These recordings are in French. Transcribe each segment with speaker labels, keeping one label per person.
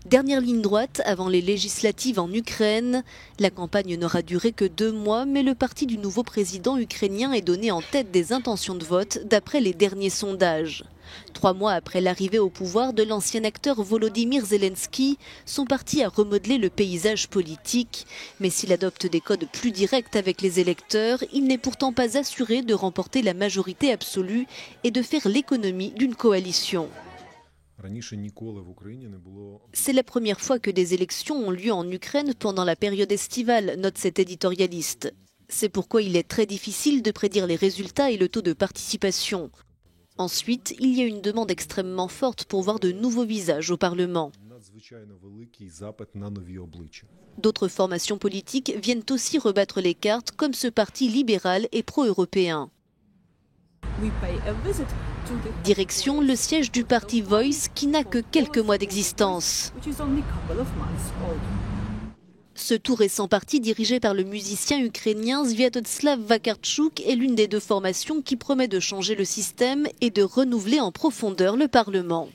Speaker 1: Dernière ligne droite avant les législatives en Ukraine. La campagne n'aura duré que 2 mois, mais le parti du nouveau président ukrainien est donné en tête des intentions de vote d'après les derniers sondages. 3 mois après l'arrivée au pouvoir de l'ancien acteur Volodymyr Zelensky, son parti a remodelé le paysage politique. Mais s'il adopte des codes plus directs avec les électeurs, il n'est pourtant pas assuré de remporter la majorité absolue et de faire l'économie d'une coalition. C'est la première fois que des élections ont lieu en Ukraine pendant la période estivale, note cet éditorialiste. C'est pourquoi il est très difficile de prédire les résultats et le taux de participation. Ensuite, il y a une demande extrêmement forte pour voir de nouveaux visages au Parlement. D'autres formations politiques viennent aussi rebattre les cartes, comme ce parti libéral et pro-européen. Direction le siège du parti Voice qui n'a que quelques mois d'existence. Ce tout récent parti dirigé par le musicien ukrainien Sviatoslav Vakarchuk est l'une des 2 formations qui promet de changer le système et de renouveler en profondeur le Parlement.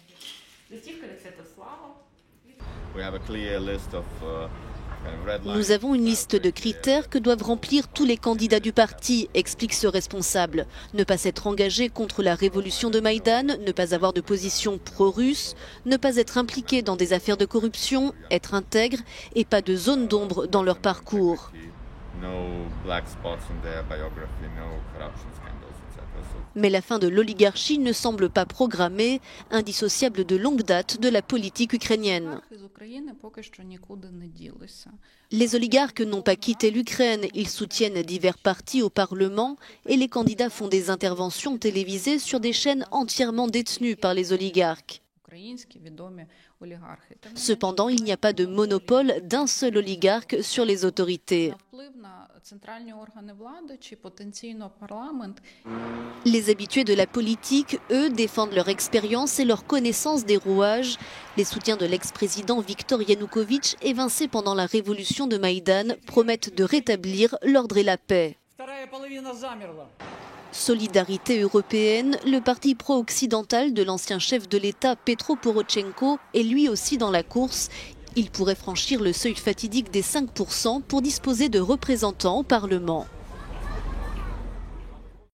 Speaker 1: Nous avons une liste de critères que doivent remplir tous les candidats du parti, explique ce responsable. Ne pas s'être engagé contre la révolution de Maïdan, ne pas avoir de position pro-russe, ne pas être impliqué dans des affaires de corruption, être intègre et pas de zone d'ombre dans leur parcours. Mais la fin de l'oligarchie ne semble pas programmée, indissociable de longue date de la politique ukrainienne. Les oligarques n'ont pas quitté l'Ukraine, ils soutiennent divers partis au Parlement et les candidats font des interventions télévisées sur des chaînes entièrement détenues par les oligarques. Cependant, il n'y a pas de monopole d'un seul oligarque sur les autorités. Les habitués de la politique, eux, défendent leur expérience et leur connaissance des rouages. Les soutiens de l'ex-président Viktor Yanukovych, évincé pendant la révolution de Maïdan, promettent de rétablir l'ordre et la paix. Solidarité européenne, le parti pro-occidental de l'ancien chef de l'État Petro Porochenko est lui aussi dans la course. Il pourrait franchir le seuil fatidique des 5% pour disposer de représentants au Parlement.